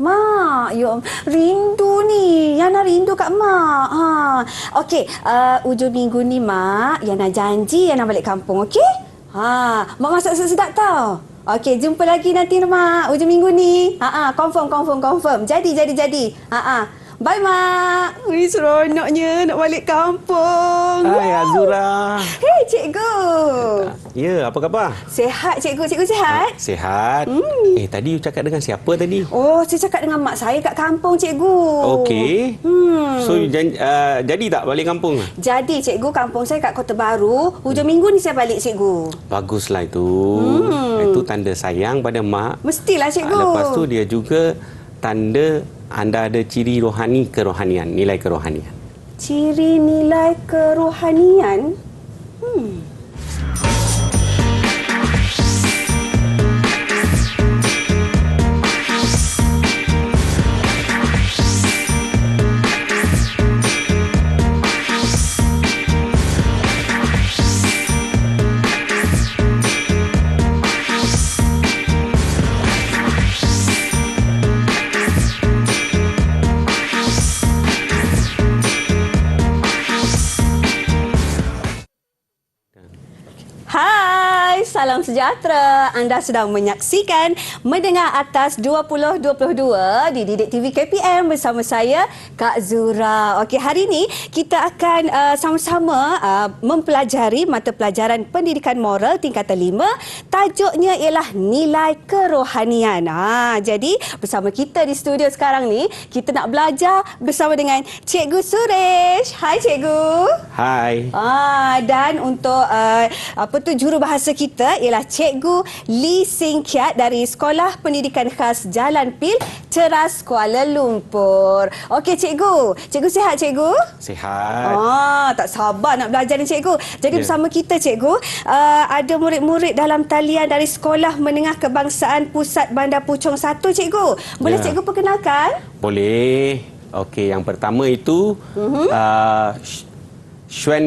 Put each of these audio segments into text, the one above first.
Mak, rindu ni. Yana rindu kat Mak. Okey, hujung minggu ni Mak, Yana janji Yana balik kampung, okey? Mak masak sedap tau. Okey, jumpa lagi nanti Mak, hujung minggu ni. Confirm. Jadi. Bye, Mak. Ui, seronoknya nak balik kampung. Hai, Azura. Hei, Cikgu. Ya, apa khabar? Sihat, Cikgu. Cikgu sihat? Sihat. Tadi you cakap dengan siapa tadi? Oh, saya cakap dengan mak saya kat kampung, Cikgu. Okey. So, jadi tak balik kampung? Jadi, Cikgu, kampung saya kat Kota Baru. Hujung minggu ni saya balik, Cikgu. Baguslah itu. Itu tanda sayang pada mak. Mestilah, Cikgu. Lepas tu, dia juga tanda anda ada ciri kerohanian, nilai kerohanian. Ciri nilai kerohanian? Salam sejahtera. Anda sedang menyaksikan Mendengar Atas 2022 di Didik TV KPM bersama saya, Kak Zura. Okey, hari ini kita akan sama-sama mempelajari mata pelajaran pendidikan moral tingkatan 5. Tajuknya ialah nilai kerohanian. Jadi bersama kita di studio sekarang ni, kita nak belajar bersama dengan Cikgu Suresh. Hai Cikgu. Hai. Dan untuk jurubahasa kita ialah Cikgu Lee Sing Kiat dari Sekolah Pendidikan Khas Jalan Pil, Ceras, Kuala Lumpur. Okey Cikgu. Cikgu sihat Cikgu? Sihat. Tak sabar nak belajar ni Cikgu. Jadi bersama kita Cikgu, ada murid-murid dalam talian dari Sekolah Menengah Kebangsaan Pusat Bandar Puchong 1 Cikgu. Boleh Cikgu perkenalkan? Boleh. Okey, yang pertama itu Xuan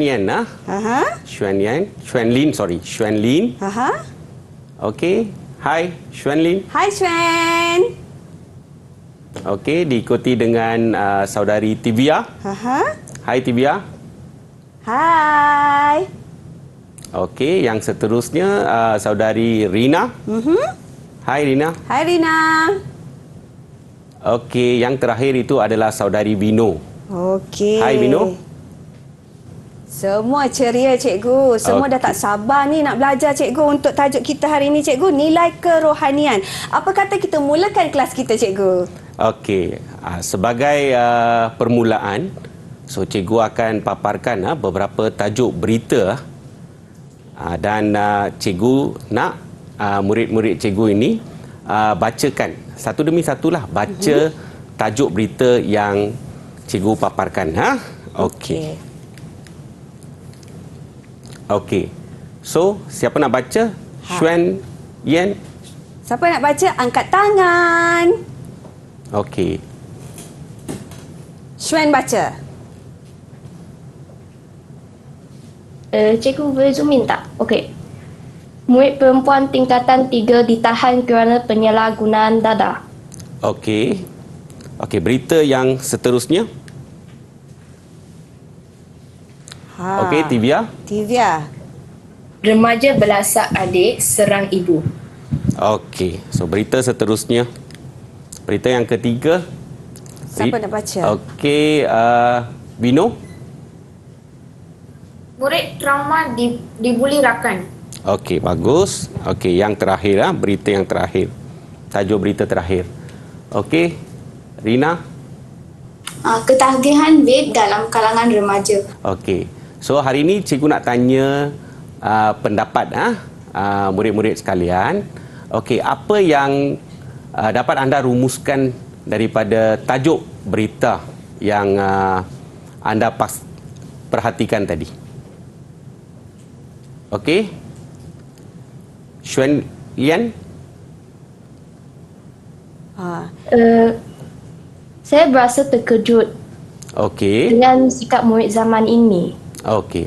Lin. Okey. Hai, Xuan Lin. Hai, Xuan. Okey, diikuti dengan saudari Tivia. Hai, Tivia. Hai. Okey, yang seterusnya saudari Rina. Hai, Rina. Hai, Rina. Okey, yang terakhir itu adalah saudari Vino. Okey. Hai, Vino. Semua ceria Cikgu. Semua dah tak sabar ni nak belajar Cikgu untuk tajuk kita hari ini Cikgu, nilai kerohanian. Apa kata kita mulakan kelas kita Cikgu? Okey, sebagai permulaan, Cikgu akan paparkan beberapa tajuk berita dan Cikgu nak murid-murid Cikgu ini bacakan satu demi satulah baca tajuk berita yang Cikgu paparkan. Okey. Okey. So, siapa nak baca? Xuan Yen. Siapa nak baca? Angkat tangan. Okey. Xuan baca. Cikgu boleh zoom in tak? Okey. Murid perempuan tingkatan 3 ditahan kerana penyalahgunaan dadah. Okey. Okey, berita yang seterusnya. Okey, Tivia. Remaja belasak adik serang ibu. Okey, so berita seterusnya. Berita yang ketiga. Siapa nak baca? Okey, Vino. Murid trauma dibuli rakan. Okey, bagus. Okey, yang terakhir berita yang terakhir. Tajuk berita terakhir. Okey, Rina. Ketagihan vape dalam kalangan remaja. Okey. So hari ini cikgu nak tanya pendapat murid-murid sekalian. Okey, apa yang dapat anda rumuskan daripada tajuk berita yang anda perhatikan tadi? Okey. Xuan Lian. Saya berasa terkejut dengan sikap murid zaman ini.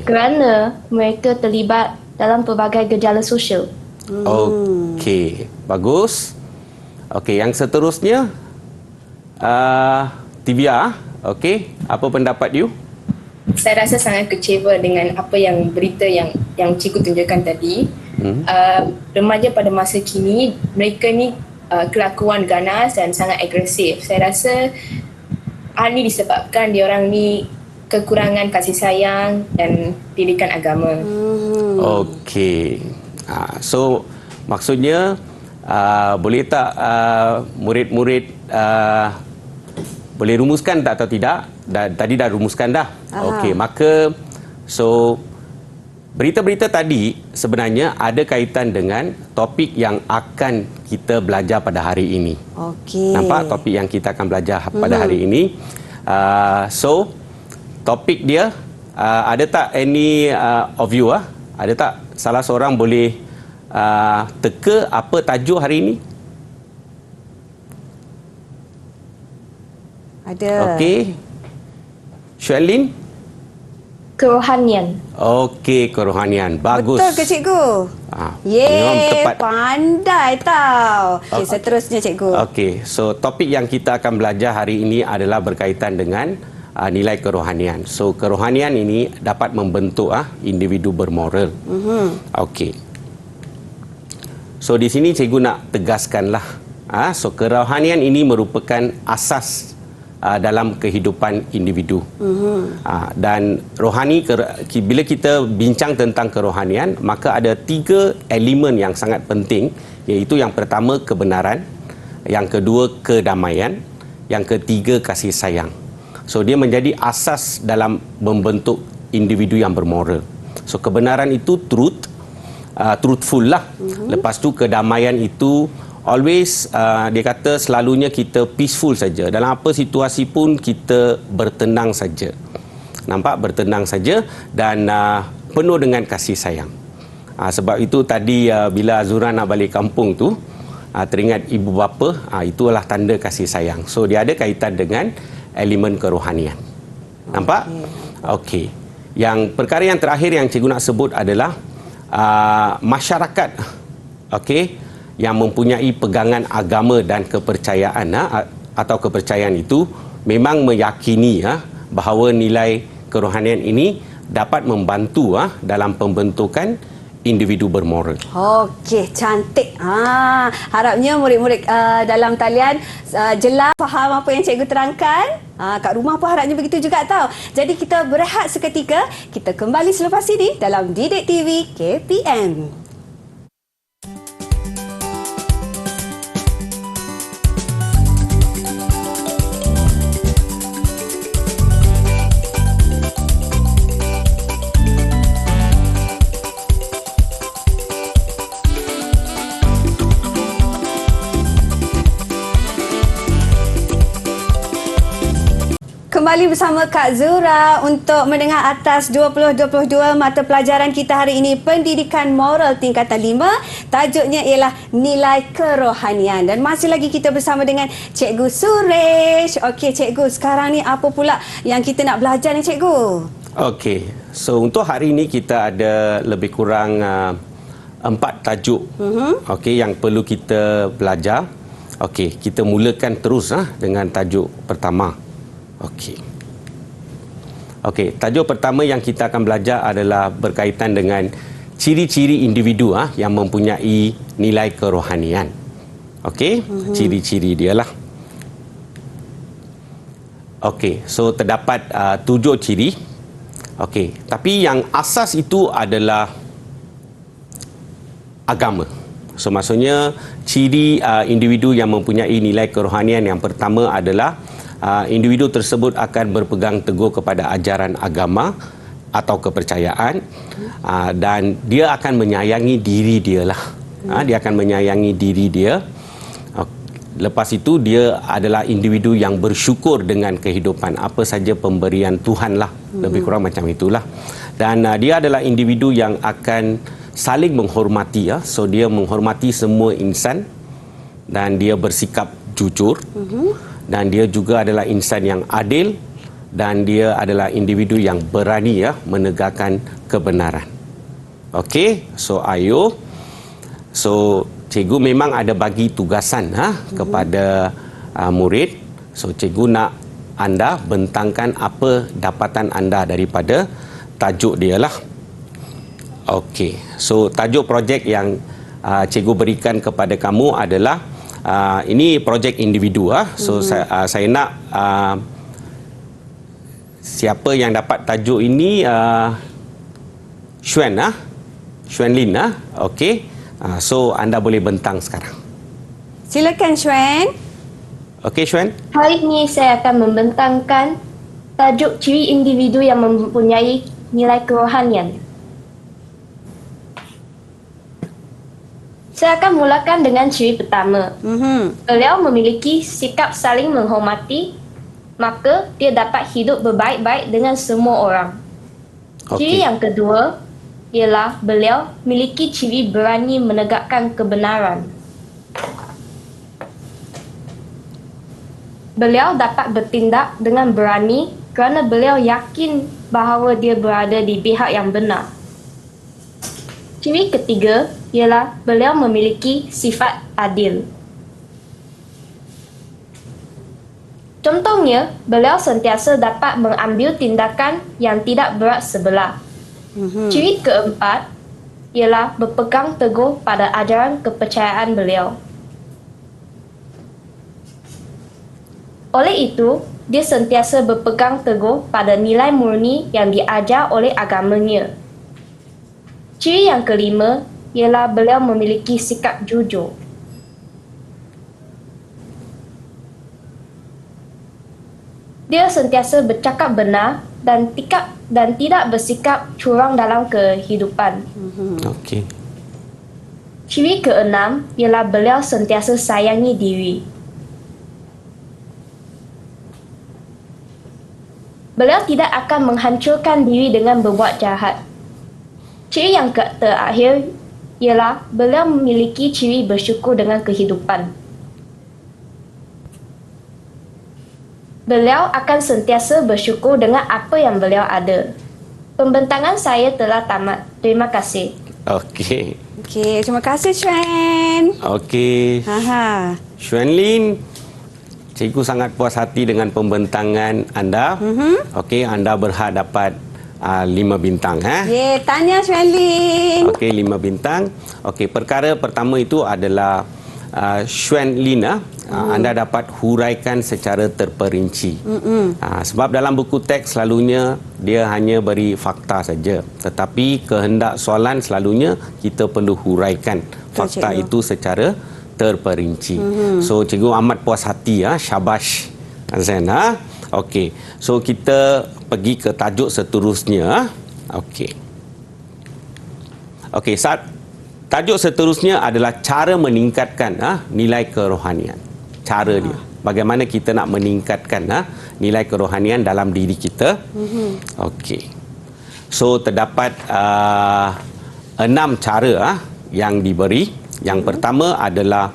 Kerana mereka terlibat dalam pelbagai gejala sosial. Okey, bagus. Okey, yang seterusnya Tivia, okey, apa pendapat you? Saya rasa sangat kecewa dengan apa yang berita yang cikgu tunjukkan tadi. Remaja pada masa kini, mereka ni kelakuan ganas dan sangat agresif. Saya rasa hal ini disebabkan diorang ni kekurangan kasih sayang dan didikan agama. Okey. So maksudnya boleh tak murid-murid boleh rumuskan tak atau tidak? Tadi dah rumuskan dah. Okey, maka so berita-berita tadi sebenarnya ada kaitan dengan topik yang akan kita belajar pada hari ini. Okey. Nampak topik yang kita akan belajar pada hari ini. So topik dia ada tak any of you ada tak salah seorang boleh teka apa tajuk hari ini? Ada. Okey. Shualin? Kerohanian. Okey, kerohanian. Bagus. Betul ke cikgu? Memang Yeay, tepat. pandai tau. Okey, seterusnya cikgu. Okey, so topik yang kita akan belajar hari ini adalah berkaitan dengan nilai kerohanian. So kerohanian ini dapat membentuk individu bermoral. Okey. So di sini cikgu nak tegaskanlah. So kerohanian ini merupakan asas dalam kehidupan individu. Dan rohani, bila kita bincang tentang kerohanian, maka ada 3 elemen yang sangat penting, iaitu yang pertama kebenaran, yang kedua kedamaian, yang ketiga kasih sayang. So dia menjadi asas dalam membentuk individu yang bermoral. So kebenaran itu truthful lah. Lepas tu kedamaian itu always dia kata selalunya kita peaceful saja. Dalam apa situasi pun kita bertenang saja. Nampak, bertenang saja dan penuh dengan kasih sayang. Sebab itu tadi bila Azura nak balik kampung tu, teringat ibu bapa, itulah tanda kasih sayang. So dia ada kaitan dengan elemen kerohanian. Nampak? Okey. Yang perkara yang terakhir yang cikgu nak sebut adalah masyarakat. Okey, yang mempunyai pegangan agama dan kepercayaan atau kepercayaan itu memang meyakini bahawa nilai kerohanian ini dapat membantu dalam pembentukan individu bermoral. Okey, cantik. Harapnya murid-murid dalam talian jelas faham apa yang cikgu terangkan. Kat rumah pun harapnya begitu juga tau. Jadi kita berehat seketika. Kita kembali selepas ini dalam Didik TV KPM. Kembali bersama Kak Zura untuk mendengar atas 2022 mata pelajaran kita hari ini, Pendidikan Moral Tingkatan 5. Tajuknya ialah Nilai Kerohanian. Dan masih lagi kita bersama dengan Cikgu Suresh. Okey Cikgu, sekarang ni apa pula yang kita nak belajar ni Cikgu? Okey, so untuk hari ini kita ada lebih kurang 4 tajuk okey, yang perlu kita belajar. Okey, kita mulakan terus dengan tajuk pertama. Okey. Okey, tajuk pertama yang kita akan belajar adalah berkaitan dengan ciri-ciri individu yang mempunyai nilai kerohanian. Okey, ciri-ciri dia lah. Okey, so terdapat 7 ciri. Okey, tapi yang asas itu adalah agama. So maksudnya ciri individu yang mempunyai nilai kerohanian yang pertama adalah individu tersebut akan berpegang teguh kepada ajaran agama atau kepercayaan, dan dia akan menyayangi diri dia lah. Dia akan menyayangi diri dia. Lepas itu dia adalah individu yang bersyukur dengan kehidupan, apa saja pemberian Tuhan lah, lebih kurang macam itulah. Dan dia adalah individu yang akan saling menghormati, so dia menghormati semua insan dan dia bersikap jujur. Dan dia juga adalah insan yang adil dan dia adalah individu yang berani menegakkan kebenaran. Okey, so ayo. So cikgu memang ada bagi tugasan kepada murid. So cikgu nak anda bentangkan apa dapatan anda daripada tajuk dia lah. Okey. So tajuk projek yang cikgu berikan kepada kamu adalah ini projek individu So saya nak siapa yang dapat tajuk ini Xuan Xuan Lin Okey. So anda boleh bentang sekarang. Silakan Xuan. Okey Xuan. Hari ini saya akan membentangkan tajuk ciri individu yang mempunyai nilai kerohanian. Saya akan mulakan dengan ciri pertama. Beliau memiliki sikap saling menghormati, maka dia dapat hidup berbaik-baik dengan semua orang. Ciri yang kedua ialah beliau memiliki ciri berani menegakkan kebenaran. Beliau dapat bertindak dengan berani kerana beliau yakin bahawa dia berada di pihak yang benar. Ciri ketiga ialah beliau memiliki sifat adil. Contohnya, beliau sentiasa dapat mengambil tindakan yang tidak berat sebelah. Ciri keempat ialah berpegang teguh pada ajaran kepercayaan beliau. Oleh itu, dia sentiasa berpegang teguh pada nilai murni yang diajar oleh agamanya. Ciri yang kelima ialah beliau memiliki sikap jujur. Dia sentiasa bercakap benar dan tidak bersikap curang dalam kehidupan. Okey. Ciri keenam ialah beliau sentiasa sayangi diri. Beliau tidak akan menghancurkan diri dengan berbuat jahat. Ciri yang terakhir ialah beliau memiliki ciri bersyukur dengan kehidupan. Beliau akan sentiasa bersyukur dengan apa yang beliau ada. Pembentangan saya telah tamat. Terima kasih. Okey. Okey, terima kasih Xuan. Okey. Xuan Lin, cikgu sangat puas hati dengan pembentangan anda. Okey, anda berhak dapat 5 bintang. Tanya Xuan Lin. Okey, 5 bintang. Okey, perkara pertama itu adalah Xuan Lin, anda dapat huraikan secara terperinci. Sebab dalam buku teks selalunya dia hanya beri fakta saja. Tetapi kehendak soalan selalunya kita perlu huraikan fakta itu secara terperinci. So cikgu amat puas hati, syabash Zain. Okey. So kita pergi ke tajuk seterusnya. Okey. Okey, tajuk seterusnya adalah cara meningkatkan nilai kerohanian. Cara dia. Bagaimana kita nak meningkatkan nilai kerohanian dalam diri kita. Okey. So terdapat 6 cara yang diberi. Yang pertama adalah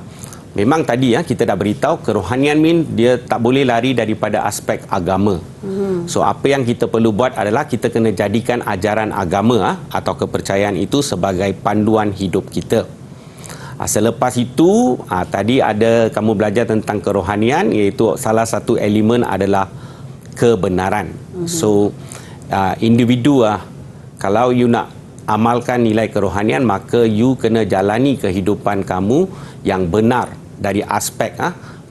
memang tadi kita dah beritahu kerohanian dia tak boleh lari daripada aspek agama. So apa yang kita perlu buat adalah kita kena jadikan ajaran agama atau kepercayaan itu sebagai panduan hidup kita. Selepas itu tadi ada kamu belajar tentang kerohanian, iaitu salah satu elemen adalah kebenaran. So individu kalau you nak amalkan nilai kerohanian, maka you kena jalani kehidupan kamu yang benar dari aspek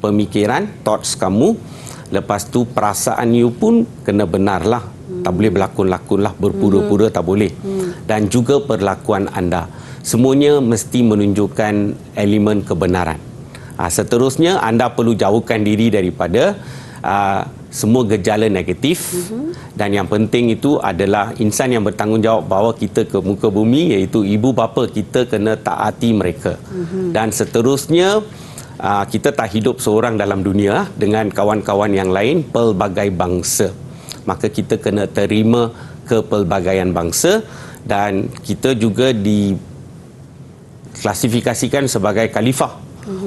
pemikiran, thoughts kamu. Lepas tu perasaan you pun kena benarlah. Tak boleh berlakon-lakonlah, berpura-pura tak boleh. Dan juga perlakuan anda. Semuanya mesti menunjukkan elemen kebenaran. Seterusnya anda perlu jauhkan diri daripada semua gejala negatif. Dan yang penting itu adalah insan yang bertanggungjawab bawa kita ke muka bumi, iaitu ibu bapa kita kena taati mereka. Dan seterusnya kita tak hidup seorang dalam dunia dengan kawan-kawan yang lain pelbagai bangsa. Maka kita kena terima kepelbagaian bangsa dan kita juga diklasifikasikan sebagai khalifah.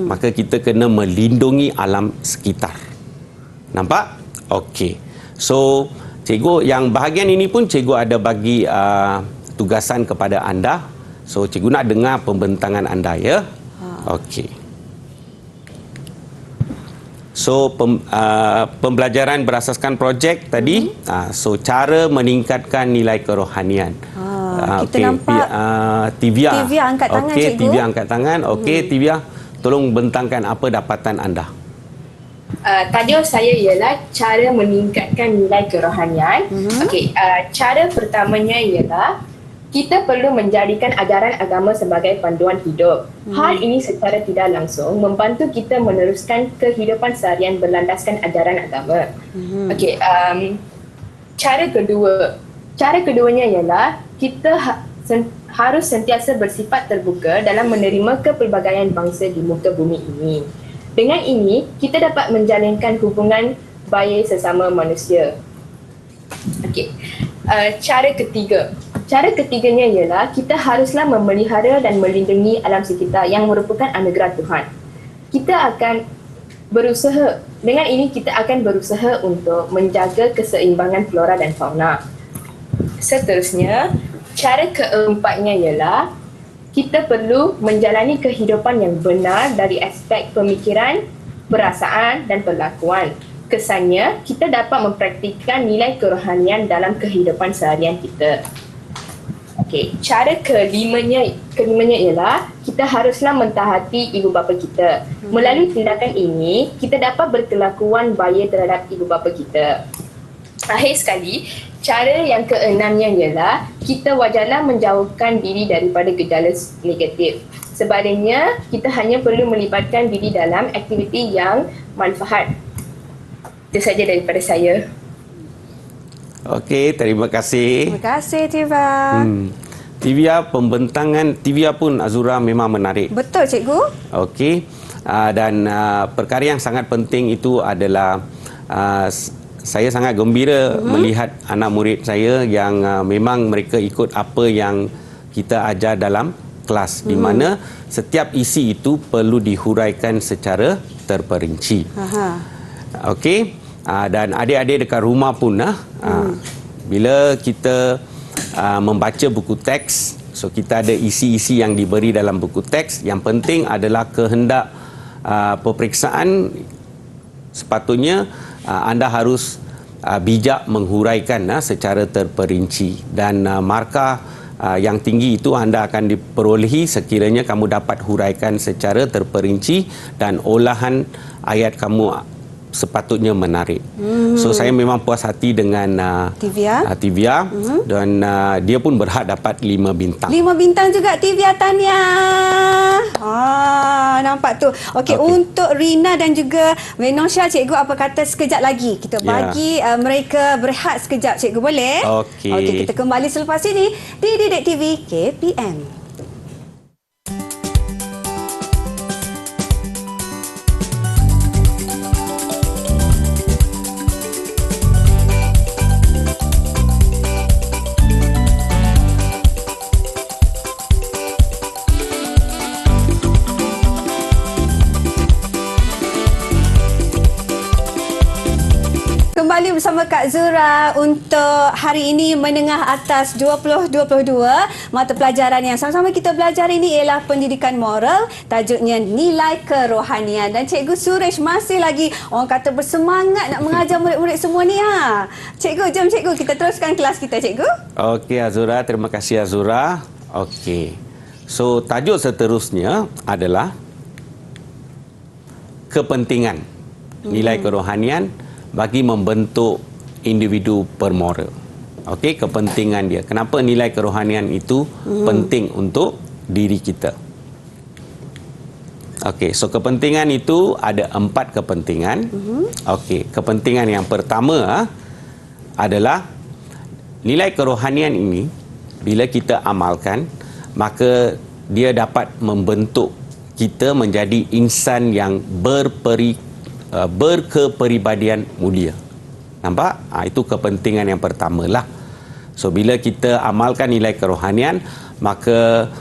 Maka kita kena melindungi alam sekitar. Nampak? Okey. So, cikgu yang bahagian ini pun cikgu ada bagi tugasan kepada anda. So, cikgu nak dengar pembentangan anda ya. Okey. So pembelajaran berasaskan projek tadi, so cara meningkatkan nilai kerohanian. Kita nampak Tivia. Tivia angkat tangan, cikgu. Tivia angkat tangan. Okey, Tivia, tolong bentangkan apa dapatan anda. Tajuk saya ialah cara meningkatkan nilai kerohanian. Okey, cara pertamanya ialah kita perlu menjadikan ajaran agama sebagai panduan hidup. Hal ini secara tidak langsung membantu kita meneruskan kehidupan seharian berlandaskan ajaran agama. Okey, cara keduanya ialah kita harus sentiasa bersifat terbuka dalam menerima kepelbagaian bangsa di muka bumi ini. Dengan ini, kita dapat menjalinkan hubungan baik sesama manusia. Okey, Cara ketiganya ialah kita haruslah memelihara dan melindungi alam sekitar yang merupakan anugerah Tuhan. Dengan ini kita akan berusaha untuk menjaga keseimbangan flora dan fauna. Seterusnya, cara keempatnya ialah kita perlu menjalani kehidupan yang benar dari aspek pemikiran, perasaan dan perlakuan. Kesannya, kita dapat mempraktikkan nilai kerohanian dalam kehidupan seharian kita. Okey, cara kelimanya ialah kita haruslah mentaati ibu bapa kita. Melalui tindakan ini, kita dapat berkelakuan baik terhadap ibu bapa kita. Akhir sekali, cara yang keenamnya ialah kita wajarlah menjauhkan diri daripada gejala negatif. Sebaliknya, kita hanya perlu melibatkan diri dalam aktiviti yang manfaat. Itu saja daripada saya. Okey, terima kasih. Terima kasih, Tiva. Tivia, pembentangan Tivia pun Azura memang menarik. Betul, cikgu. Okey. Dan perkara yang sangat penting itu adalah saya sangat gembira melihat anak murid saya yang memang mereka ikut apa yang kita ajar dalam kelas, di mana setiap isi itu perlu dihuraikan secara terperinci. Okey. Dan adik-adik dekat rumah pun bila kita membaca buku teks, so kita ada isi-isi yang diberi dalam buku teks. Yang penting adalah kehendak peperiksaan. Sepatutnya anda harus bijak menghuraikan secara terperinci, dan markah yang tinggi itu anda akan diperolehi sekiranya kamu dapat huraikan secara terperinci dan olahan ayat kamu sepatutnya menarik. So saya memang puas hati dengan Tivia, dan dia pun berhak dapat 5 bintang. 5 bintang juga Tivia, Tania. Nampak tu. Okey, untuk Rina dan juga Venosha, cikgu apa kata sekejap lagi kita bagi mereka berehat sekejap, cikgu, boleh? Okey, kita kembali selepas ini di Didik TV KPM. Kembali bersama Kak Zura untuk hari ini menengah atas 2022. Mata pelajaran yang sama-sama kita belajar ini ialah pendidikan moral, tajuknya nilai kerohanian. Dan Cikgu Suresh masih lagi orang kata bersemangat nak mengajar murid-murid semua ni. Cikgu, jom cikgu kita teruskan kelas kita, cikgu. Okey Azura, terima kasih Azura. Okey. So tajuk seterusnya adalah kepentingan nilai kerohanian bagi membentuk individu bermoral. Okey, kepentingan dia. Kenapa nilai kerohanian itu penting untuk diri kita? Okey, so kepentingan itu ada 4 kepentingan. Okey, kepentingan yang pertama adalah nilai kerohanian ini bila kita amalkan, maka dia dapat membentuk kita menjadi insan yang berkepribadian mulia. Nampak? Itu kepentingan yang pertama lah. So bila kita amalkan nilai kerohanian, maka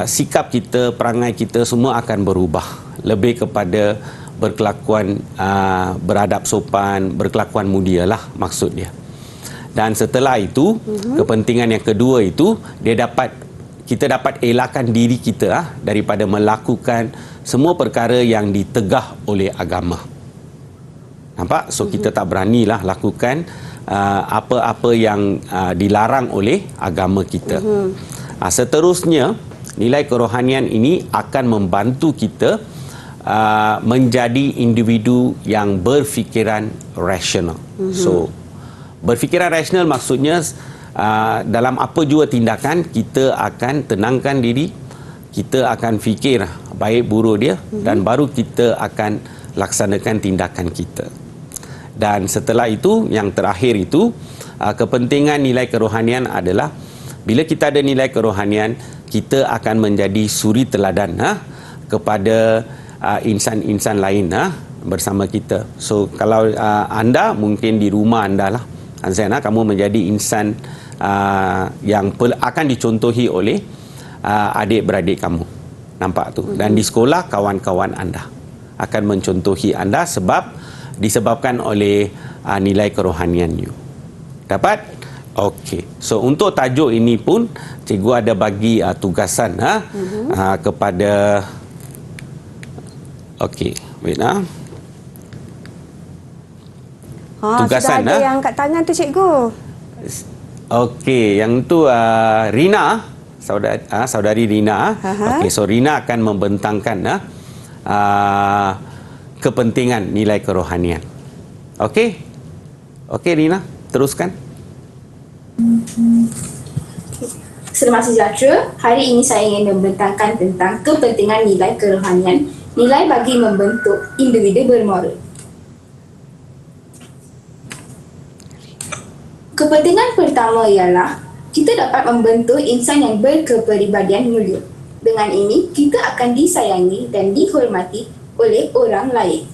sikap kita, perangai kita semua akan berubah. Lebih kepada berkelakuan beradab sopan, berkelakuan mulia lah maksud dia. Dan setelah itu, kepentingan yang kedua itu, kita dapat elakkan diri kita daripada melakukan semua perkara yang ditegah oleh agama. Nampak? So kita tak beranilah lakukan apa-apa yang dilarang oleh agama kita. Seterusnya, nilai kerohanian ini akan membantu kita menjadi individu yang berfikiran rasional. So berfikiran rasional maksudnya dalam apa jua tindakan kita akan tenangkan diri, kita akan fikir baik buruk dia dan baru kita akan laksanakan tindakan kita. Dan setelah itu, yang terakhir itu, kepentingan nilai kerohanian adalah bila kita ada nilai kerohanian, kita akan menjadi suri teladan kepada insan-insan lain bersama kita. So kalau anda mungkin di rumah anda lah, Zain, kamu menjadi insan yang akan dicontohi oleh adik-beradik kamu. Nampak tu? Dan di sekolah kawan-kawan anda akan mencontohi anda disebabkan oleh nilai kerohanian you. Dapat? Okey. So untuk tajuk ini pun cikgu ada bagi tugasan kepada wait tugasan sudah ada yang kat tangan tu cikgu. Okey, yang tu Rina, saudari Rina. Okey, so Rina akan membentangkan kepentingan nilai kerohanian. Okey? Okey Rina, teruskan. Selamat sejahtera. Hari ini saya ingin membentangkan tentang kepentingan nilai kerohanian, nilai bagi membentuk individu bermoral. Kepentingan pertama ialah kita dapat membentuk insan yang berkepribadian mulia. Dengan ini, kita akan disayangi dan dihormati oleh orang lain.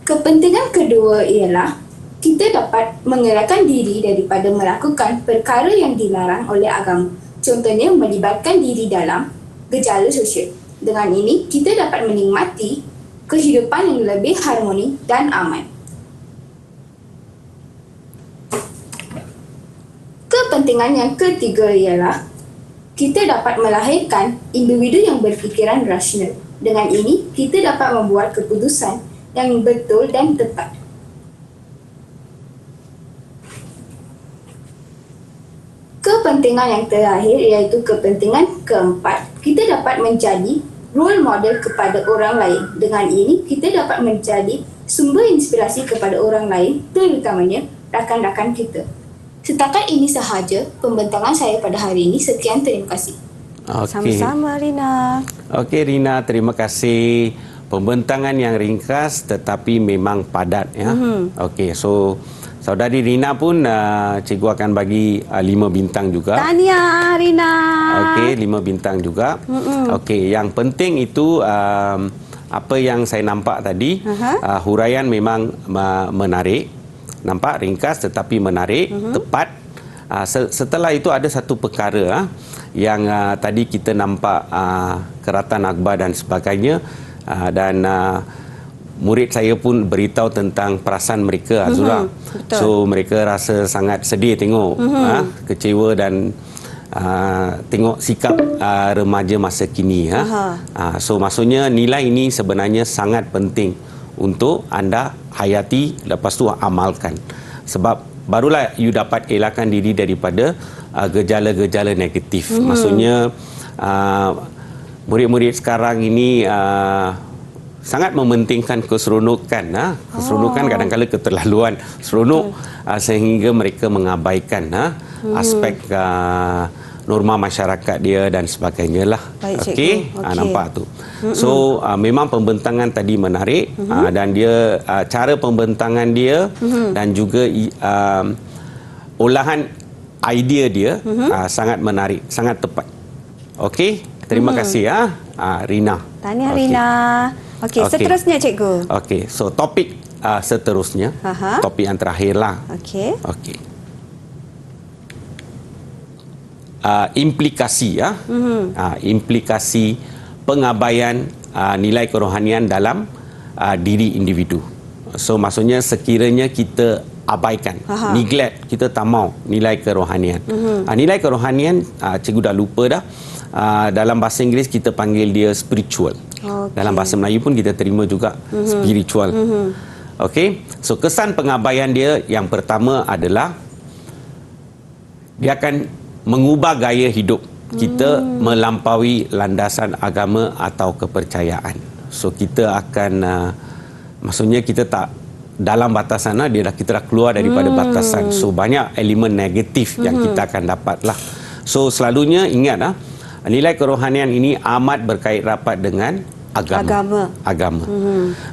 Kepentingan kedua ialah kita dapat mengelakkan diri daripada melakukan perkara yang dilarang oleh agama. Contohnya, melibatkan diri dalam gejala sosial. Dengan ini, kita dapat menikmati kehidupan yang lebih harmoni dan aman. Kepentingan yang ketiga ialah kita dapat melahirkan individu yang berfikiran rasional. Dengan ini, kita dapat membuat keputusan yang betul dan tepat. Kepentingan yang terakhir iaitu kepentingan keempat. Kita dapat menjadi role model kepada orang lain. Dengan ini, kita dapat menjadi sumber inspirasi kepada orang lain, terutamanya rakan-rakan kita. Setakat ini sahaja pembentangan saya pada hari ini. Sekian, terima kasih. Okay. Sama-sama Rina. Okey Rina, terima kasih. Pembentangan yang ringkas tetapi memang padat ya. Okey, so saudari Rina pun cikgu akan bagi 5 bintang juga. Tahniah Rina. Okey, 5 bintang juga. Okey, yang penting itu apa yang saya nampak tadi, huraian memang menarik. Nampak ringkas tetapi menarik, tepat. Setelah itu ada satu perkara yang tadi kita nampak keratan akhbar dan sebagainya, dan murid saya pun beritahu tentang perasaan mereka, Azura. So mereka rasa sangat sedih tengok, kecewa dan tengok sikap remaja masa kini. So maksudnya nilai ini sebenarnya sangat penting untuk anda hayati, lepas tu amalkan. Sebab barulah you dapat elakkan diri daripada gejala-gejala negatif. Maksudnya murid-murid sekarang ini sangat mementingkan keseronokan. Keseronokan kadang-kadang keterlaluan seronok sehingga mereka mengabaikan aspek norma masyarakat dia dan sebagainya lah. Okey, nampak tu. So memang pembentangan tadi menarik, dan dia cara pembentangan dia dan juga olahan idea dia sangat menarik, sangat tepat. Okey, terima kasih Rina. Tahniah Rina. Okey, seterusnya cikgu. Okey, so topik seterusnya, topik yang terakhir lah. Okey. Implikasi implikasi pengabaian nilai kerohanian dalam diri individu. So maksudnya sekiranya kita abaikan, neglect, kita tak mau nilai kerohanian. Nilai kerohanian cikgu dah lupa dah. Dalam bahasa Inggeris kita panggil dia spiritual. Dalam bahasa Melayu pun kita terima juga spiritual. Okey. So kesan pengabaian dia yang pertama adalah dia akan mengubah gaya hidup kita melampaui landasan agama atau kepercayaan. So kita akan maksudnya kita tak dalam batasan kita dah keluar daripada batasan. So banyak elemen negatif yang kita akan dapatlah. So selalunya ingat nilai kerohanian ini amat berkait rapat dengan agama.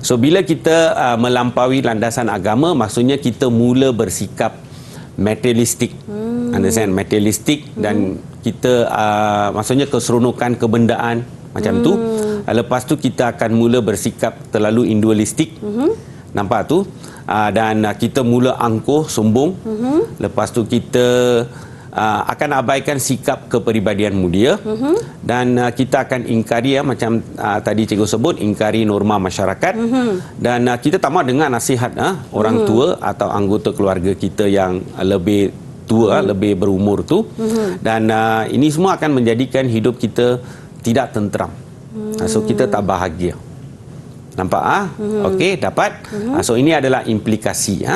So bila kita melampaui landasan agama, maksudnya kita mula bersikap materialistik. Understand? Materialistik dan kita maksudnya keseronokan kebendaan macam tu. Lepas tu kita akan mula bersikap terlalu individualistik. Nampak tu? Dan kita mula angkuh, sombong. Lepas tu kita akan abaikan sikap kepribadian mulia. Dan kita akan ingkari macam tadi cikgu sebut, ingkari norma masyarakat. Dan kita tak mahu dengar nasihat orang tua atau anggota keluarga kita yang lebih tua, lebih berumur tu. Dan ini semua akan menjadikan hidup kita tidak tenteram. So kita tak bahagia. Nampak okey, dapat. So ini adalah implikasi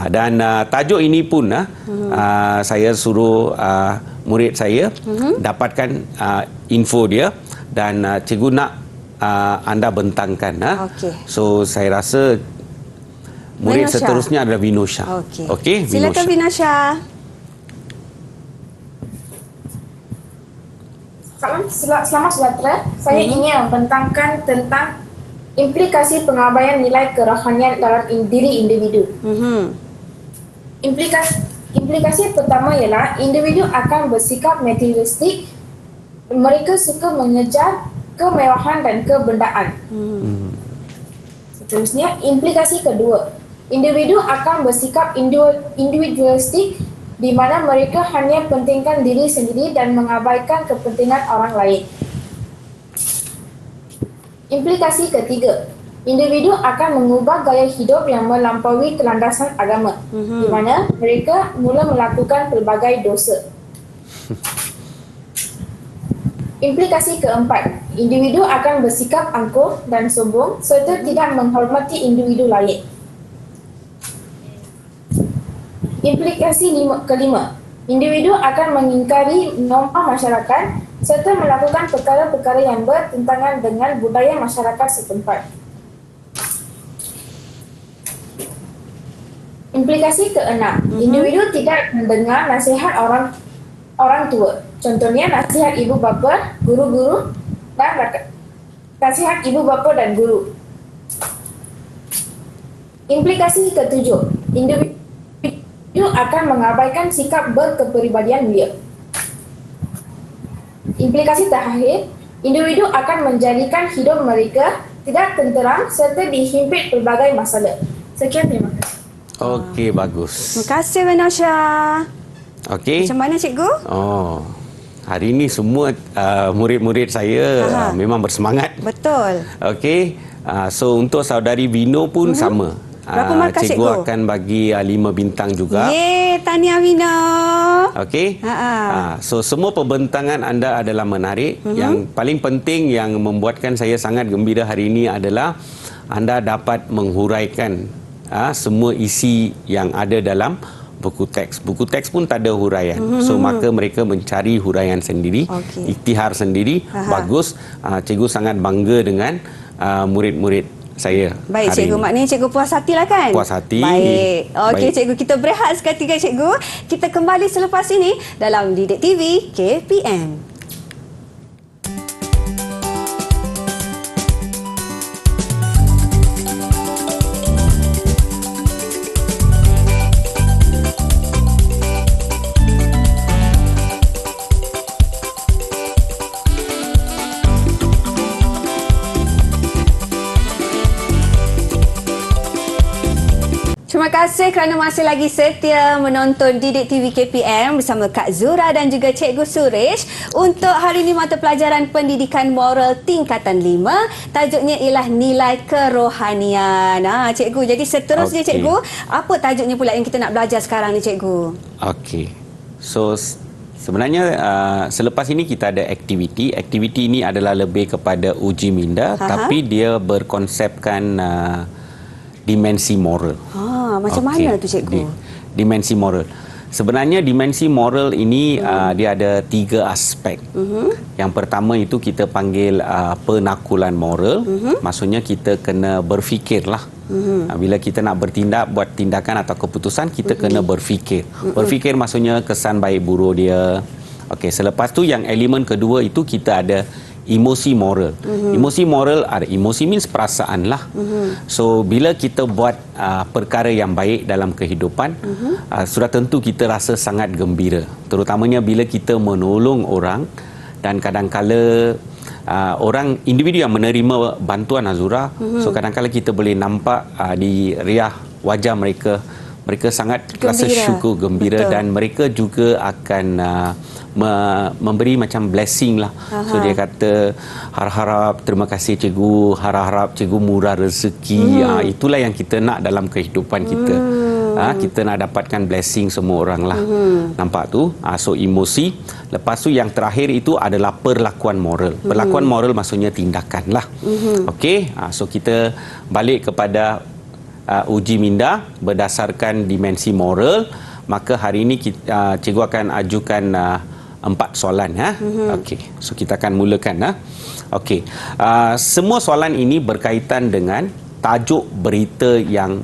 dan tajuk ini pun saya suruh murid saya dapatkan info dia dan cikgu nak anda bentangkan. So saya rasa murid Vinosha seterusnya adalah Vinosha. Okey, silakan Vinosha. Selamat sejahtera. Saya ingin membentangkan tentang implikasi pengabaian nilai kerohanian dalam diri individu. Implikasi pertama ialah individu akan bersikap materialistik. Mereka suka mengejar kemewahan dan kebendaan. Seterusnya, implikasi kedua, individu akan bersikap individualistik di mana mereka hanya pentingkan diri sendiri dan mengabaikan kepentingan orang lain. Implikasi ketiga, individu akan mengubah gaya hidup yang melampaui kelandasan agama, di mana mereka mula melakukan pelbagai dosa. Implikasi keempat, individu akan bersikap angkuh dan sombong serta tidak menghormati individu lain. Implikasi kelima, individu akan mengingkari norma masyarakat serta melakukan perkara-perkara yang bertentangan dengan budaya masyarakat setempat. Implikasi keenam, individu tidak mendengar nasihat orang tua. Contohnya nasihat ibu bapa, guru-guru dan nasihat ibu bapa dan guru. Implikasi ketujuh, individu akan mengabaikan sikap berkepribadian mulia. Implikasi terakhir, individu akan menjadikan hidup mereka tidak tenteram serta dihimpit pelbagai masalah. Sekian, terima kasih. Okey, bagus. Terima kasih Vinosha. Okey. Macam mana cikgu? Hari ini semua murid-murid saya memang bersemangat. Betul. Okey. So untuk saudari Vino pun sama. Berapa markah cikgu? cikgu akan bagi 5 bintang juga. Yeay, tahniah Vino. Okey. So semua pembentangan anda adalah menarik. Yang paling penting yang membuatkan saya sangat gembira hari ini adalah anda dapat menghuraikan semua isi yang ada dalam buku teks. Buku teks pun tak ada huraian. So maka mereka mencari huraian sendiri, iktihar sendiri. Bagus. Cikgu sangat bangga dengan murid-murid saya. Baik cikgu, maknanya cikgu puas hati lah kan? Puas hati. Baik. Okey Baik. cikgu, kita berehat seketika cikgu. Kita kembali selepas ini dalam Didik TV KPM. Terima kasih kerana masih lagi setia menonton Didik TV KPM bersama Kak Zura dan juga Cikgu Suresh. Untuk hari ini mata pelajaran pendidikan moral tingkatan 5, tajuknya ialah nilai kerohanian. Cikgu, jadi seterusnya cikgu, apa tajuknya pula yang kita nak belajar sekarang ni cikgu? Okey. So Sebenarnya selepas ini kita ada aktiviti. Aktiviti ini adalah lebih kepada uji minda, tapi dia berkonsepkan dimensi moral. Macam mana tu cikgu? Dimensi moral. Sebenarnya dimensi moral ini dia ada 3 aspek. Yang pertama itu kita panggil penakulan moral. Maksudnya kita kena berfikirlah. Bila kita nak bertindak, buat tindakan atau keputusan, kita kena berfikir. Berfikir maksudnya kesan baik buruk dia. Okey, selepas tu yang elemen kedua itu kita ada emosi moral. Emosi moral ada, emosi means perasaan lah. So bila kita buat perkara yang baik dalam kehidupan, sudah tentu kita rasa sangat gembira. Terutamanya bila kita menolong orang, dan kadang-kala orang individu yang menerima bantuan Azura, so kadang-kala kita boleh nampak di riah wajah mereka, mereka sangat rasa syukur, gembira. Betul. Dan mereka juga akan memberi macam blessing lah. So dia kata harap-harap terima kasih cikgu, harap-harap cikgu murah rezeki. Itulah yang kita nak dalam kehidupan kita. Kita nak dapatkan blessing semua orang lah. Nampak tu? So emosi. Lepas tu yang terakhir itu adalah perlakuan moral. Perlakuan moral maksudnya tindakan lah. Okey, so kita balik kepada uji minda berdasarkan dimensi moral. Maka hari ini cikgu akan ajukan 4 soalan. Okey, so kita akan mulakan. Okey, semua soalan ini berkaitan dengan tajuk berita yang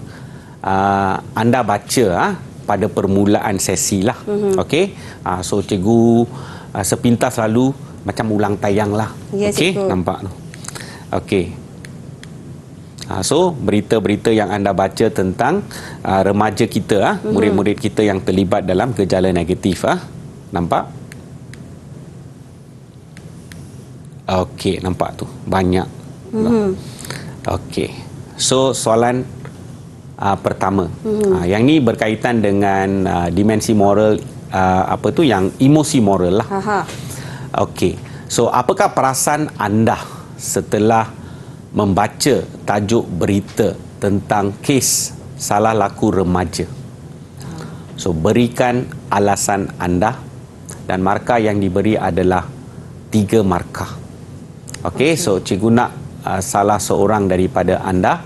anda baca pada permulaan sesi lah. Okey, so cikgu sepintas lalu macam ulang tayang lah. Okey, nampak tu. Okey. So berita-berita yang anda baca tentang remaja kita, murid-murid kita yang terlibat dalam gejala negatif. Nampak? Okey, nampak tu banyak. Okey. So soalan pertama, yang ni berkaitan dengan dimensi moral, apa tu, yang emosi moral lah. Okey. So apakah perasaan anda setelah membaca tajuk berita tentang kes salah laku remaja? So berikan alasan anda, dan markah yang diberi adalah 3 markah. Okey, so cikgu nak salah seorang daripada anda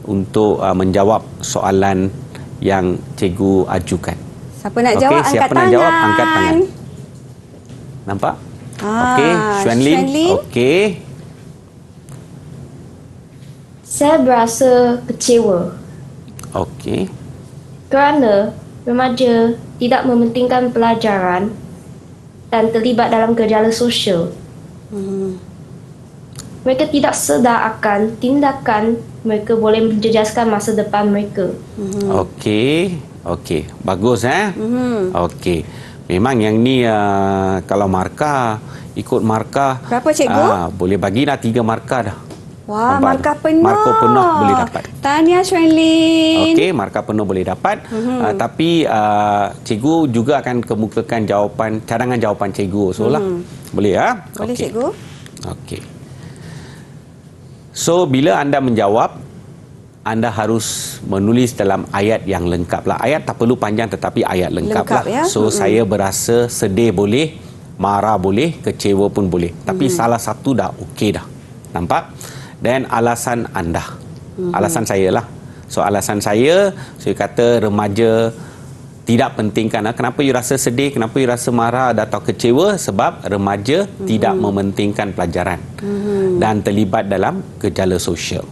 untuk menjawab soalan yang cikgu ajukan. Siapa nak jawab, angkat siapa tangan. Nak jawab, angkat tangan. Nampak? Okey, Xuan Lin. Okey. Saya berasa kecewa Okey. kerana remaja tidak mementingkan pelajaran dan terlibat dalam gejala sosial. Mereka tidak sedar akan tindakan mereka boleh menjejaskan masa depan mereka. Okey. Okey. Bagus Okey. Memang yang ni kalau markah, ikut markah. Berapa cikgu? Boleh bagi dah 3 markah dah. Wah, markah penuh. Markah penuh boleh dapat. Tahniah Xuan Lin. Okey, markah penuh boleh dapat. Tapi cikgu juga akan kemukakan jawapan, cadangan jawapan cikgu. So lah. Boleh Boleh cikgu. Okey. So bila anda menjawab, anda harus menulis dalam ayat yang lengkap lah. Ayat tak perlu panjang tetapi ayat lengkap lah. Ya? So saya berasa sedih boleh, marah boleh, kecewa pun boleh. Tapi salah satu dah okey dah. Nampak? Dan alasan anda. Alasan saya lah. So alasan saya kata remaja tidak pentingkan. Kenapa you rasa sedih, kenapa you rasa marah atau kecewa? Sebab remaja tidak mementingkan pelajaran dan terlibat dalam gejala sosial.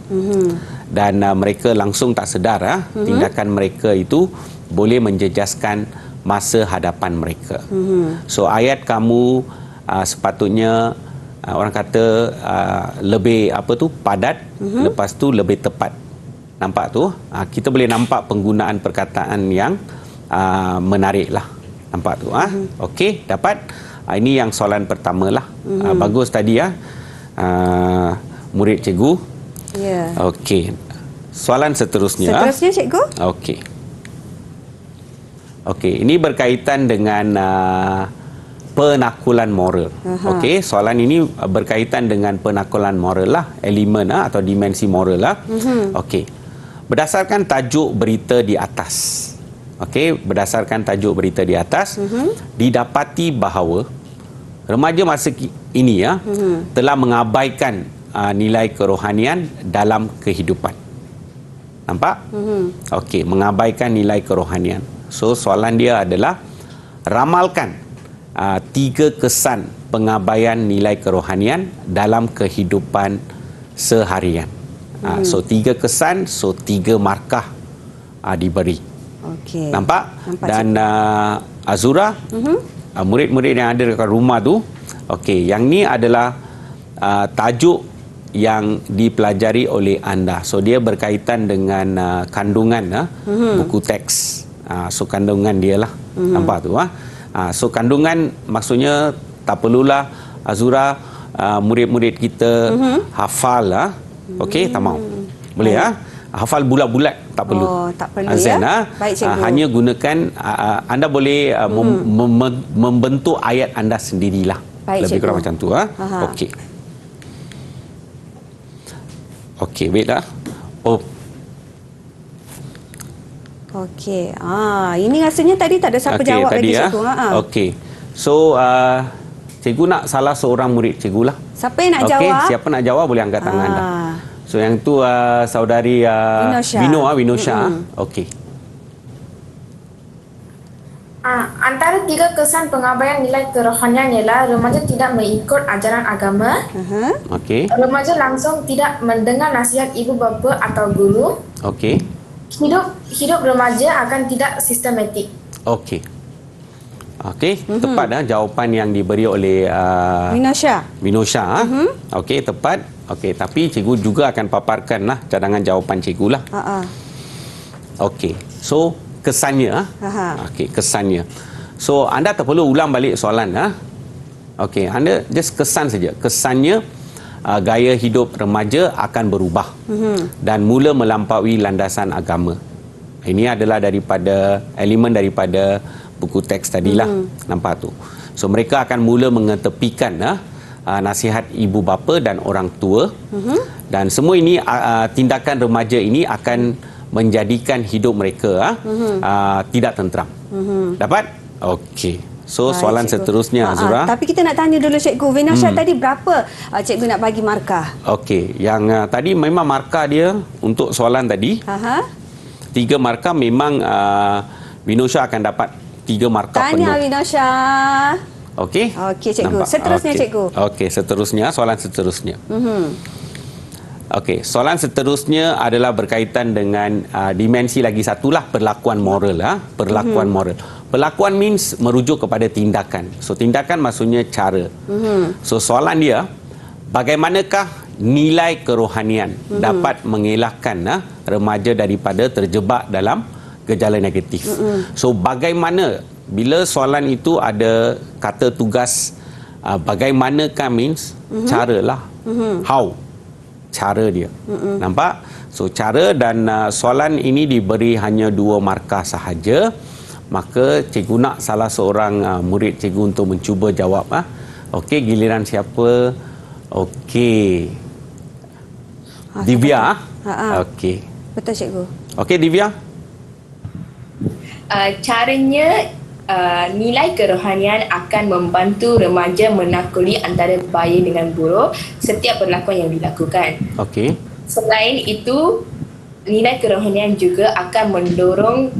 Dan mereka langsung tak sedar tindakan mereka itu boleh menjejaskan masa hadapan mereka. So ayat kamu sepatutnya orang kata lebih padat, lepas tu lebih tepat. Nampak tu? Kita boleh nampak penggunaan perkataan yang menarik lah. Nampak tu? Okey, dapat. Ini yang soalan pertama lah. Bagus tadi murid cikgu. Ya. Okey. Soalan seterusnya. Seterusnya cikgu? Okey. Okey, ini berkaitan dengan penakulan moral. Okey, soalan ini berkaitan dengan penakulan moral lah, elemen atau dimensi moral lah. Okey. Berdasarkan tajuk berita di atas, Okey, berdasarkan tajuk berita di atas, didapati bahawa remaja masa ini telah mengabaikan nilai kerohanian dalam kehidupan. Nampak? Okey, mengabaikan nilai kerohanian. So soalan dia adalah ramalkan 3 kesan pengabaian nilai kerohanian dalam kehidupan seharian. So 3 kesan, so 3 markah diberi. Okey. Nampak? Dan Azura, murid-murid yang ada dekat rumah tu, okey, yang ni adalah tajuk yang dipelajari oleh anda. So dia berkaitan dengan kandungan buku teks. So kandungan dia lah. Nampak tu? So kandungan maksudnya tak perlulah Azura, murid-murid kita hafal. Okey, tak mau. Boleh hafal bulat-bulat tak perlu. Oh, tak perlu Azan, Baik, cikgu. hanya gunakan anda boleh membentuk ayat anda sendirilah. Baik, Lebih cikgu. kurang macam tu. Okey. Okey, baiklah. Oh, Okey. Ini rasanya tadi tak ada siapa okey, jawab tadi lagi, cikgu. Okey. So cikgu nak salah seorang murid cikgu lah. Siapa yang nak Okey, jawab? siapa nak jawab boleh angkat tangan anda. So yang tu saudari Vinosha. Okey. Antara 3 kesan pengabaian nilai kerohanian ialah remaja tidak mengikut ajaran agama, Okey. remaja langsung tidak mendengar nasihat ibu bapa atau guru, Okey. hidup remaja akan tidak sistematik. Okey. Okey, tepat jawapan yang diberi oleh Vinosha. Okey, tepat. Okey, tapi cikgu juga akan paparkanlah cadangan jawapan cikgu lah. Okey. So, kesannya okey, kesannya. So, anda tak perlu ulang balik soalan Okey, anda just kesan saja. Kesannya gaya hidup remaja akan berubah dan mula melampaui landasan agama. Ini adalah daripada elemen daripada buku teks tadilah. Nampak tu. So mereka akan mula mengetepikan nasihat ibu bapa dan orang tua. Dan semua ini tindakan remaja ini akan menjadikan hidup mereka tidak tenteram. Dapat? Okey. So Baik, soalan cikgu. seterusnya Azura. Tapi kita nak tanya dulu cikgu Vinosha tadi berapa cikgu nak bagi markah? Okey, yang tadi memang markah dia untuk soalan tadi 3 markah memang Vinosha akan dapat 3 markah penuh. Tanya Vinosha. Okey. Okey, cikgu. Nampak? Seterusnya, Okey. cikgu. Okey, seterusnya soalan seterusnya. Okey, soalan seterusnya adalah berkaitan dengan dimensi lagi satulah perlakuan moral perlakuan moral. Perlakuan means merujuk kepada tindakan. So tindakan maksudnya cara. So soalan dia, bagaimanakah nilai kerohanian dapat mengelakkan remaja daripada terjebak dalam gejala negatif. So bagaimana bila soalan itu ada kata tugas bagaimanakah means caralah. How? Cara dia. Nampak? So cara dan soalan ini diberi hanya 2 markah sahaja. Maka cikgu nak salah seorang murid cikgu untuk mencuba jawab. Okey, giliran siapa? Okey. Divya. Okey. Betul cikgu. Okey Divya. Caranya nilai kerohanian akan membantu remaja menakuli antara baik dengan buruk setiap perlakuan yang dilakukan. Okey. Selain itu, nilai kerohanian juga akan mendorong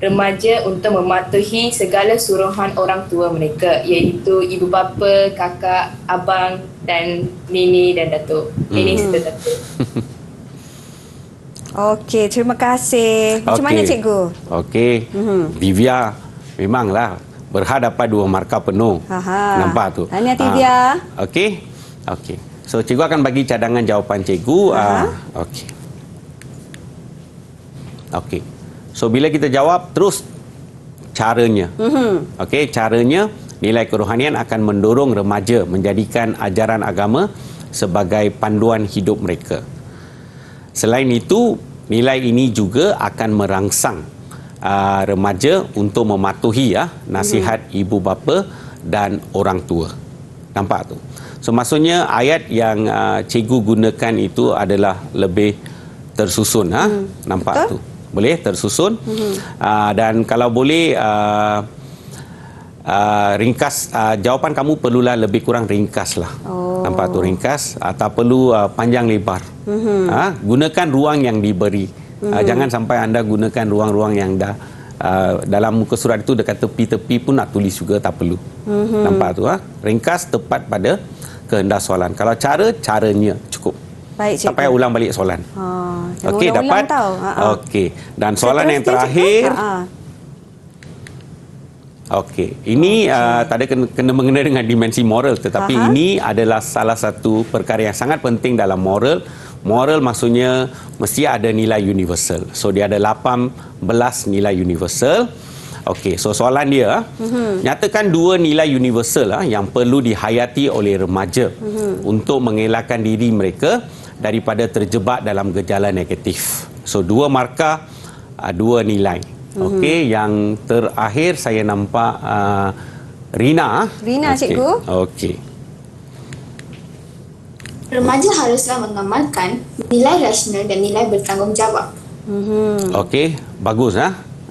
remaja untuk mematuhi segala suruhan orang tua mereka, iaitu ibu bapa, kakak, abang dan nini dan datuk. Nini serta datuk. Okey, terima kasih. Macam mana cikgu? Okey. Divya memanglah berhad dapat 2 markah penuh. Nampak tu. Tahniah Divya. Okey. Okey. So cikgu akan bagi cadangan jawapan cikgu. Okey. Okey. So bila kita jawab terus caranya. Okey, caranya nilai kerohanian akan mendorong remaja menjadikan ajaran agama sebagai panduan hidup mereka. Selain itu, nilai ini juga akan merangsang remaja untuk mematuhi nasihat ibu bapa dan orang tua. Nampak tu? So maksudnya ayat yang cikgu gunakan itu adalah lebih tersusun. Nampak tu? boleh tersusun. Dan kalau boleh ringkas, jawapan kamu perlulah lebih kurang ringkas lah. Nampak tu ringkas, tak perlu panjang lebar. Gunakan ruang yang diberi. Jangan sampai anda gunakan ruang-ruang yang dah dalam muka surat itu dekat tepi-tepi pun nak tulis juga, tak perlu. Nampak tu, ringkas, tepat pada kehendak soalan. Kalau caranya cukup. Baik, cikgu. Tak payah ulang balik soalan. Okey, dapat. Okey. Dan soalan yang terakhir. Okey. Ini tak ada kena mengena dengan dimensi moral, tetapi ini adalah salah satu perkara yang sangat penting dalam moral. Moral maksudnya mesti ada nilai universal. So dia ada 18 nilai universal. Okey, so soalan dia, nyatakan 2 nilai universal yang perlu dihayati oleh remaja untuk mengelakkan diri mereka daripada terjebak dalam gejala negatif. So 2 markah, 2 nilai. Okey, yang terakhir saya nampak Rina. Rina, cikgu. Okey. Remaja haruslah mengamalkan nilai rasional dan nilai bertanggungjawab. Okey, bagus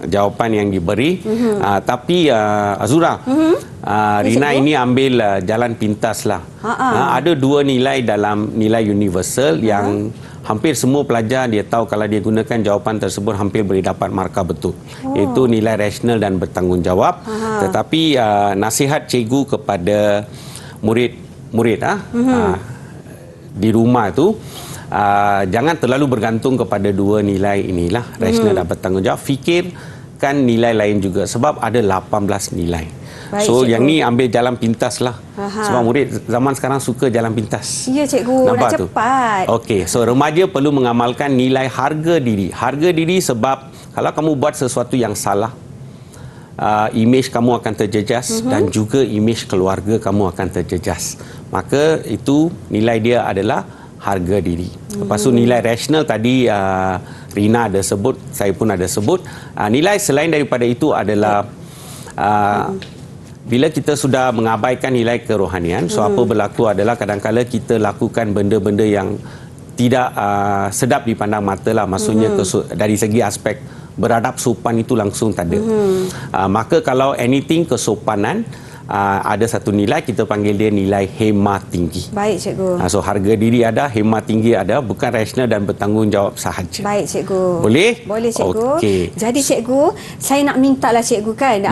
jawapan yang diberi. Tapi Azura, Rina ini ambil jalan pintas lah. Ada 2 nilai dalam nilai universal yang hampir semua pelajar dia tahu kalau dia gunakan jawapan tersebut hampir boleh dapat markah betul. Iaitu nilai rasional dan bertanggungjawab. Tetapi nasihat cikgu kepada murid-murid di rumah tu, jangan terlalu bergantung kepada 2 nilai inilah, rasional dan bertanggungjawab. Fikirkan nilai lain juga sebab ada 18 nilai. Baik, so cikgu, yang ni ambil jalan pintas lah. Sebab murid zaman sekarang suka jalan pintas. Ya, cikgu. Nampak nak cepat. Okey, so remaja perlu mengamalkan nilai harga diri. Harga diri sebab kalau kamu buat sesuatu yang salah, imej kamu akan terjejas dan juga imej keluarga kamu akan terjejas. Maka itu nilai dia adalah harga diri. Lepas tu nilai rasional tadi Rina ada sebut, saya pun ada sebut. Nilai selain daripada itu adalah bila kita sudah mengabaikan nilai kerohanian, so apa berlaku adalah kadang-kala kita lakukan benda-benda yang tidak sedap dipandang mata lah. Maksudnya dari segi aspek beradab sopan itu langsung tak ada. Maka kalau anything kesopanan, ada satu nilai, kita panggil dia nilai hema tinggi. Baik, cikgu. So harga diri ada, hema tinggi ada, bukan rasional dan bertanggungjawab sahaja. Baik, cikgu. Boleh? Boleh, cikgu. Okey. Jadi cikgu, saya nak minta lah cikgu kan,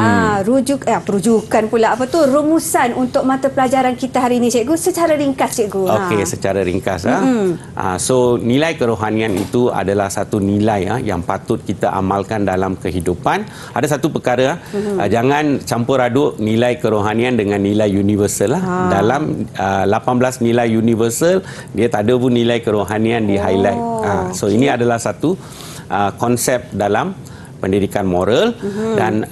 rujukan pula rumusan untuk mata pelajaran kita hari ini, cikgu, secara ringkas, cikgu. Okey, secara ringkas. So nilai kerohanian itu adalah satu nilai yang patut kita amalkan dalam kehidupan. Ada satu perkara, jangan campur aduk nilai kerohanian dengan nilai universal lah. Dalam 18 nilai universal, dia tak ada pun nilai kerohanian di highlight. So ini adalah satu konsep dalam pendidikan moral. Dan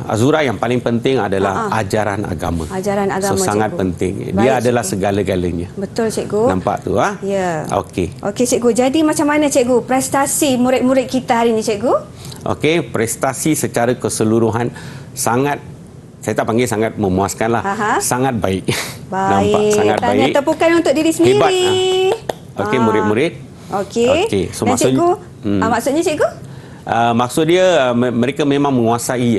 Azura, yang paling penting adalah ajaran agama. Ajaran agama, so sangat cikgu. penting. Dia Baik, adalah cikgu. segala-galanya. Betul, cikgu. Nampak tu Ya. Okey. Okey, cikgu. Jadi macam mana, cikgu, prestasi murid-murid kita hari ini, cikgu? Okey, prestasi secara keseluruhan sangat, saya tak panggil sangat memuaskan lah. Sangat baik. Baik. Nampak sangat baik. Tanya tepukan untuk diri sendiri. Hebat. Okey, murid-murid. Okey. So dan maksudnya, cikgu, maksudnya cikgu? Maksud dia mereka memang menguasai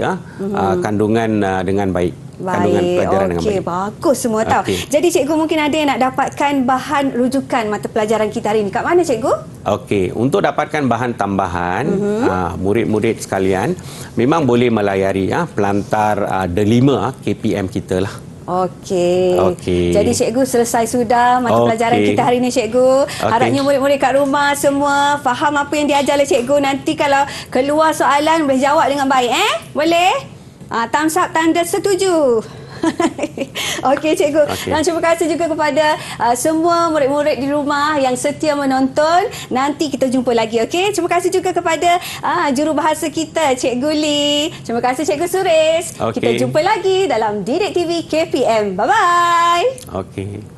kandungan dengan baik. Kandungan pelajaran dengan baik. Bagus semua tahu. Okey. Jadi cikgu, mungkin ada yang nak dapatkan bahan rujukan mata pelajaran kita hari ini. Kat mana, cikgu? Okey, untuk dapatkan bahan tambahan, murid-murid sekalian memang boleh melayari pelantar Delima KPM kita lah. Okey. Jadi cikgu, selesai sudah mata pelajaran kita hari ini, cikgu. Harapnya murid-murid kat rumah semua faham apa yang diajar oleh cikgu. Nanti kalau keluar soalan boleh jawab dengan baik, boleh? Thumbs up, tanda setuju. Okey, cikgu. Dan terima kasih juga kepada semua murid-murid di rumah yang setia menonton. Nanti kita jumpa lagi, okey? Terima kasih juga kepada jurubahasa kita, Cikgu Lee. Terima kasih, Cikgu Suris. Kita jumpa lagi dalam Didik TV KPM. Bye-bye. Okey.